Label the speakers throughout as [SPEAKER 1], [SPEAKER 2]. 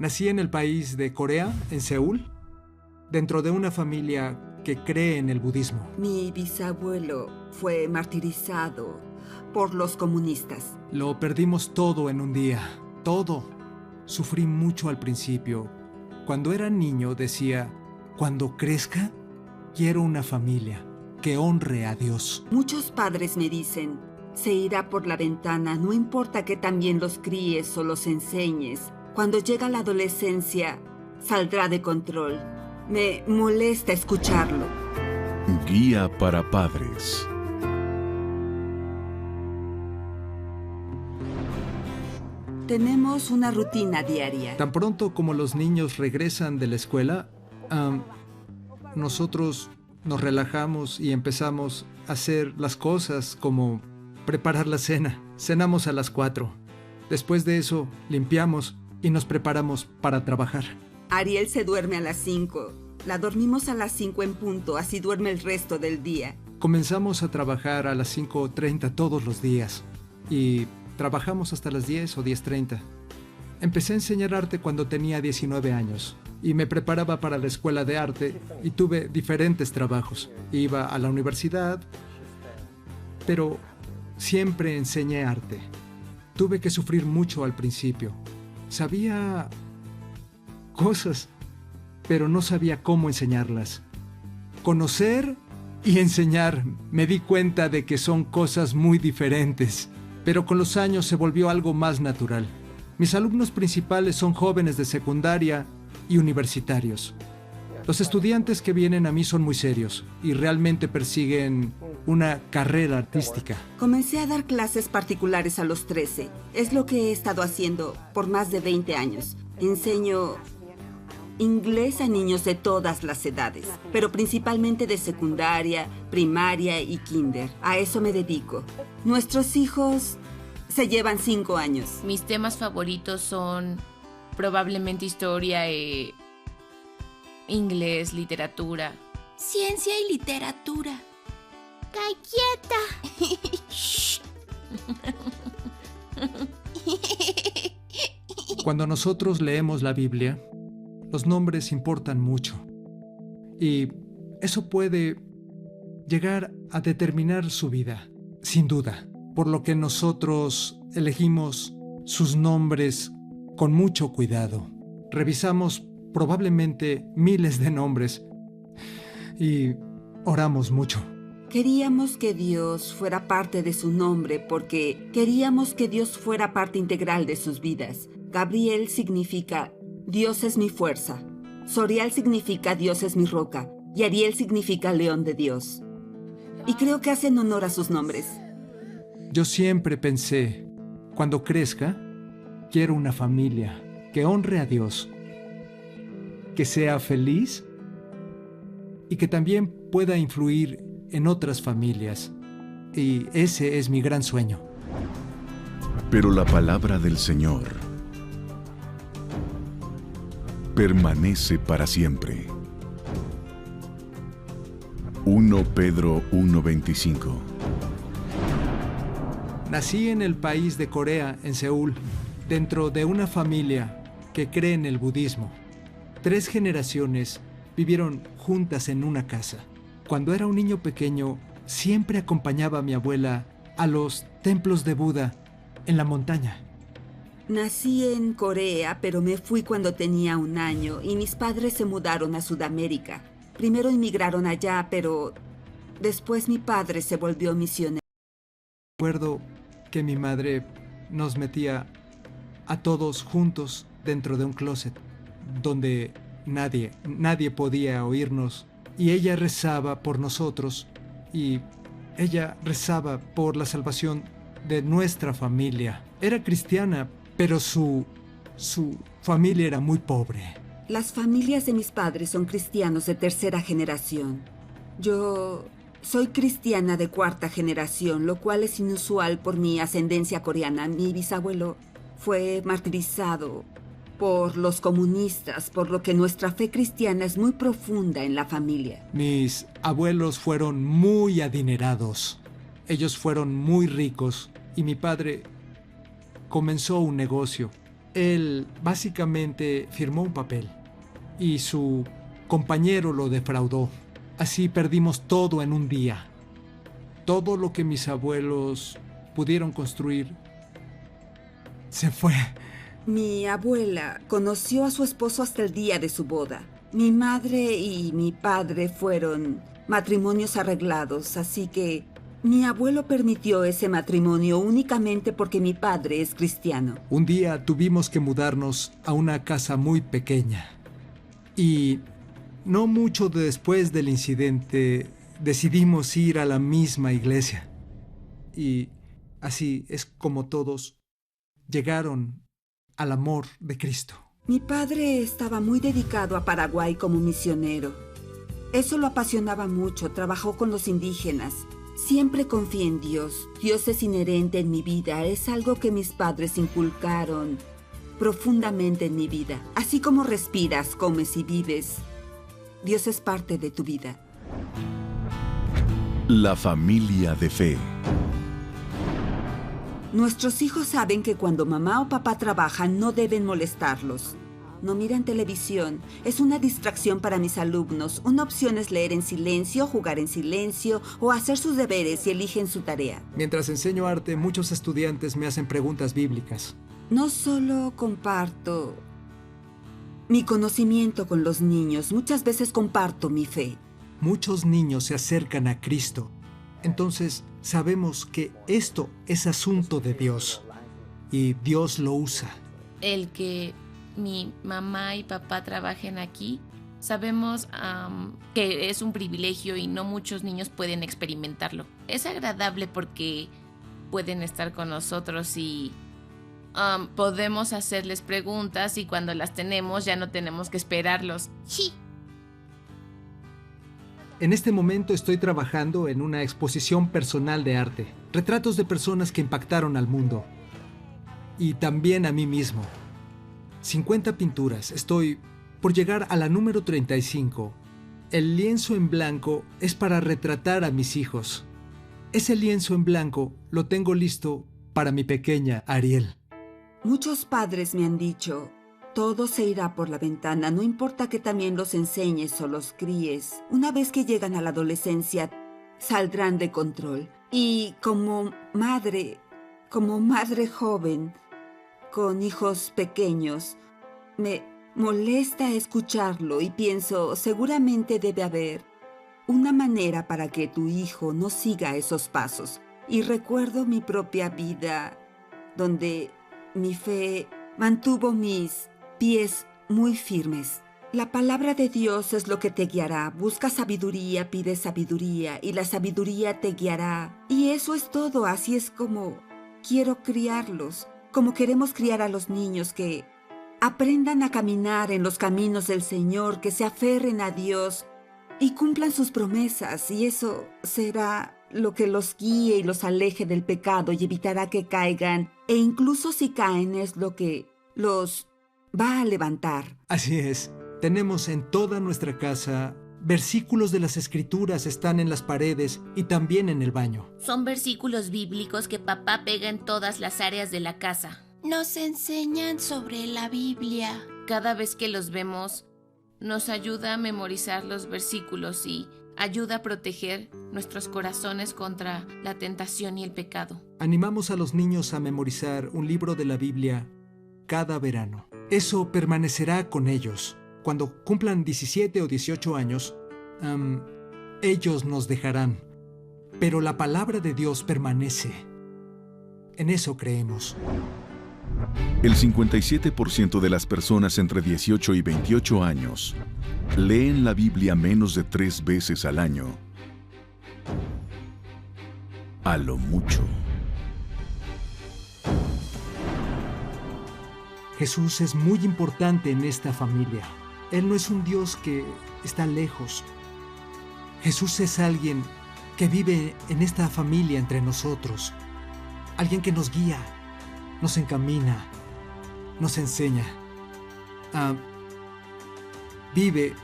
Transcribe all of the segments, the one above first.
[SPEAKER 1] Nací en el país de Corea, en Seúl, dentro de una familia que cree en el budismo.
[SPEAKER 2] Mi bisabuelo fue martirizado por los comunistas.
[SPEAKER 1] Lo perdimos todo en un día, todo. Sufrí mucho al principio. Cuando era niño decía, cuando crezca, quiero una familia que honre a Dios.
[SPEAKER 2] Muchos padres me dicen, se irá por la ventana, no importa que también los críes o los enseñes. Cuando llega la adolescencia, saldrá de control. Me molesta escucharlo.
[SPEAKER 3] Guía para padres.
[SPEAKER 2] Tenemos una rutina diaria.
[SPEAKER 1] Tan pronto como los niños regresan de la escuela, nosotros nos relajamos y empezamos a hacer las cosas como preparar la cena. Cenamos a las 4. Después de eso, limpiamos y nos preparamos para trabajar.
[SPEAKER 2] Ariel se duerme a las 5. La dormimos a las 5 en punto, así duerme el resto del día.
[SPEAKER 1] Comenzamos a trabajar a las 5:30 todos los días y trabajamos hasta las 10 o 10:30. Empecé a enseñar arte cuando tenía 19 años y me preparaba para la escuela de arte y tuve diferentes trabajos. Iba a la universidad, pero siempre enseñé arte. Tuve que sufrir mucho al principio. Sabía cosas, pero no sabía cómo enseñarlas. Conocer y enseñar, me di cuenta de que son cosas muy diferentes, pero con los años se volvió algo más natural. Mis alumnos principales son jóvenes de secundaria y universitarios. Los estudiantes que vienen a mí son muy serios y realmente persiguen una carrera artística.
[SPEAKER 2] Comencé a dar clases particulares a los 13. Es lo que he estado haciendo por más de 20 años. Enseño inglés a niños de todas las edades, pero principalmente de secundaria, primaria y kinder. A eso me dedico. Nuestros hijos se llevan 5 años.
[SPEAKER 4] Mis temas favoritos son probablemente historia, inglés, literatura.
[SPEAKER 5] Ciencia y literatura. ¡Quieta!
[SPEAKER 1] Cuando nosotros leemos la Biblia, los nombres importan mucho. Y eso puede llegar a determinar su vida, sin duda. Por lo que nosotros elegimos sus nombres con mucho cuidado. Revisamos probablemente miles de nombres y oramos mucho.
[SPEAKER 2] Queríamos que Dios fuera parte de su nombre porque queríamos que Dios fuera parte integral de sus vidas. Gabriel significa Dios es mi fuerza. Sorial significa Dios es mi roca. Y Ariel significa león de Dios. Y creo que hacen honor a sus nombres.
[SPEAKER 1] Yo siempre pensé, cuando crezca, quiero una familia que honre a Dios, que sea feliz y que también pueda influir en otras familias. Y ese es mi gran sueño.
[SPEAKER 3] Pero la palabra del Señor permanece para siempre. 1 Pedro 1:25.
[SPEAKER 1] Nací en el país de Corea, en Seúl, dentro de una familia que cree en el budismo. 3 generaciones vivieron juntas en una casa. Cuando era un niño pequeño, siempre acompañaba a mi abuela a los templos de Buda en la montaña.
[SPEAKER 2] Nací en Corea, pero me fui cuando tenía 1 año y mis padres se mudaron a Sudamérica. Primero emigraron allá, pero después mi padre se volvió misionero.
[SPEAKER 1] Recuerdo que mi madre nos metía a todos juntos dentro de un closet donde nadie podía oírnos, y ella rezaba por nosotros y ella rezaba por la salvación de nuestra familia. Era cristiana, pero su familia era muy pobre.
[SPEAKER 2] Las familias de mis padres son cristianos de 3ª generación. Yo soy cristiana de 4ª generación, lo cual es inusual por mi ascendencia coreana. Mi bisabuelo fue martirizado por los comunistas, por lo que nuestra fe cristiana es muy profunda en la familia.
[SPEAKER 1] Mis abuelos fueron muy adinerados. Ellos fueron muy ricos y mi padre comenzó un negocio Él básicamente firmó un papel y su compañero lo defraudó. Así perdimos todo en un día. Todo lo que mis abuelos pudieron construir se fue.
[SPEAKER 2] Mi abuela conoció a su esposo hasta el día de su boda. Mi madre y mi padre fueron matrimonios arreglados, así que mi abuelo permitió ese matrimonio únicamente porque mi padre es cristiano.
[SPEAKER 1] Un día tuvimos que mudarnos a una casa muy pequeña. Y no mucho después del incidente, decidimos ir a la misma iglesia. Y así es como todos llegaron al amor de Cristo.
[SPEAKER 2] Mi padre estaba muy dedicado a Paraguay como misionero. Eso lo apasionaba mucho, trabajó con los indígenas. Siempre confié en Dios. Dios es inherente en mi vida, es algo que mis padres inculcaron profundamente en mi vida. Así como respiras, comes y vives, Dios es parte de tu vida.
[SPEAKER 3] La familia de fe.
[SPEAKER 2] Nuestros hijos saben que cuando mamá o papá trabajan no deben molestarlos. No miran televisión. Es una distracción para mis alumnos. Una opción es leer en silencio, jugar en silencio o hacer sus deberes y eligen su tarea.
[SPEAKER 1] Mientras enseño arte, muchos estudiantes me hacen preguntas bíblicas.
[SPEAKER 2] No solo comparto mi conocimiento con los niños, muchas veces comparto mi fe.
[SPEAKER 1] Muchos niños se acercan a Cristo. Entonces sabemos que esto es asunto de Dios y Dios lo usa.
[SPEAKER 4] El que mi mamá y papá trabajen aquí, sabemos que es un privilegio y no muchos niños pueden experimentarlo. Es agradable porque pueden estar con nosotros y podemos hacerles preguntas y cuando las tenemos ya no tenemos que esperarlos.
[SPEAKER 5] Sí.
[SPEAKER 1] En este momento estoy trabajando en una exposición personal de arte, retratos de personas que impactaron al mundo y también a mí mismo. 50 pinturas, estoy por llegar a la número 35. El lienzo en blanco es para retratar a mis hijos. Ese lienzo en blanco lo tengo listo para mi pequeña Ariel.
[SPEAKER 2] Muchos padres me han dicho, todo se irá por la ventana, no importa que también los enseñes o los críes. Una vez que llegan a la adolescencia, saldrán de control. Y como madre joven, con hijos pequeños, me molesta escucharlo y pienso, seguramente debe haber una manera para que tu hijo no siga esos pasos. Y recuerdo mi propia vida, donde mi fe mantuvo mis pies muy firmes. La palabra de Dios es lo que te guiará. Busca sabiduría, pide sabiduría, y la sabiduría te guiará. Y eso es todo, así es como quiero criarlos. Como queremos criar a los niños, que aprendan a caminar en los caminos del Señor, que se aferren a Dios y cumplan sus promesas, y eso será lo que los guíe y los aleje del pecado y evitará que caigan, e incluso si caen es lo que los va a levantar.
[SPEAKER 1] Así es, tenemos en toda nuestra casa versículos de las Escrituras, están en las paredes y también en el baño.
[SPEAKER 5] Son versículos bíblicos que papá pega en todas las áreas de la casa. Nos enseñan sobre la Biblia.
[SPEAKER 4] Cada vez que los vemos, nos ayuda a memorizar los versículos y ayuda a proteger nuestros corazones contra la tentación y el pecado.
[SPEAKER 1] Animamos a los niños a memorizar un libro de la Biblia cada verano. Eso permanecerá con ellos. Cuando cumplan 17 o 18 años, ellos nos dejarán. Pero la palabra de Dios permanece. En eso creemos.
[SPEAKER 3] El 57% de las personas entre 18 y 28 años leen la Biblia menos de 3 veces al año. A lo mucho.
[SPEAKER 1] Jesús es muy importante en esta familia. Él no es un Dios que está lejos. Jesús es alguien que vive en esta familia entre nosotros. Alguien que nos guía, nos encamina, nos enseña. Vive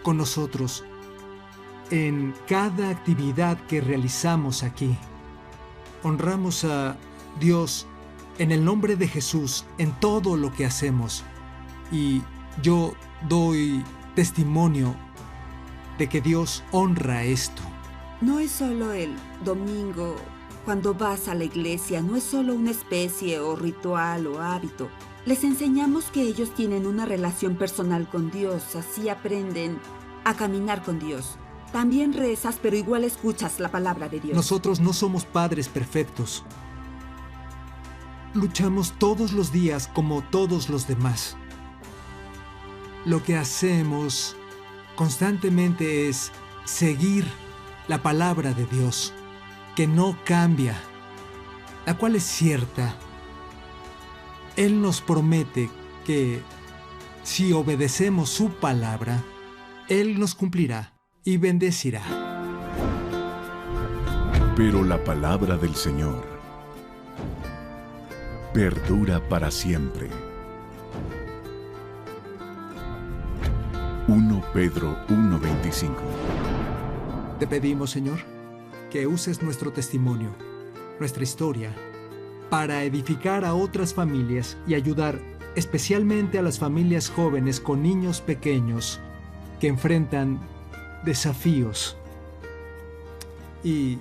[SPEAKER 1] con nosotros en cada actividad que realizamos aquí. Honramos a Dios en el nombre de Jesús en todo lo que hacemos. Y yo doy testimonio de que Dios honra esto.
[SPEAKER 2] No es solo el domingo cuando vas a la iglesia, no es solo una especie o ritual o hábito. Les enseñamos que ellos tienen una relación personal con Dios, así aprenden a caminar con Dios. También rezas, pero igual escuchas la palabra de Dios.
[SPEAKER 1] Nosotros no somos padres perfectos. Luchamos todos los días como todos los demás. Lo que hacemos constantemente es seguir la palabra de Dios, que no cambia, la cual es cierta. Él nos promete que si obedecemos su palabra, Él nos cumplirá y bendecirá.
[SPEAKER 3] Pero la palabra del Señor perdura para siempre. 1 Pedro 1:25.
[SPEAKER 1] Te pedimos, Señor, que uses nuestro testimonio, nuestra historia, para edificar a otras familias y ayudar especialmente a las familias jóvenes con niños pequeños que enfrentan desafíos y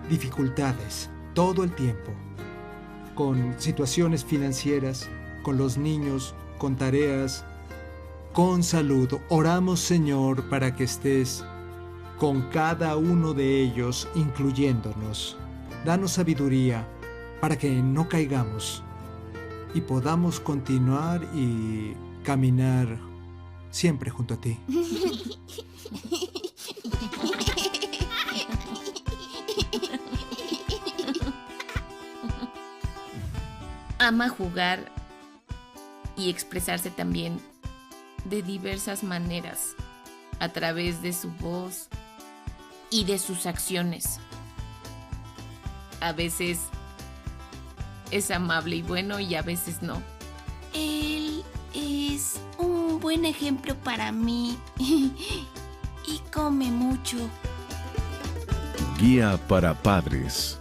[SPEAKER 1] dificultades todo el tiempo, con situaciones financieras, con los niños, con tareas, con salud. Oramos, Señor, para que estés con cada uno de ellos, incluyéndonos. Danos sabiduría para que no caigamos y podamos continuar y caminar siempre junto a ti.
[SPEAKER 4] Ama jugar y expresarse también de diversas maneras, a través de su voz y de sus acciones. A veces es amable y bueno y a veces no.
[SPEAKER 5] Él es un buen ejemplo para mí y come mucho.
[SPEAKER 3] Guía para padres.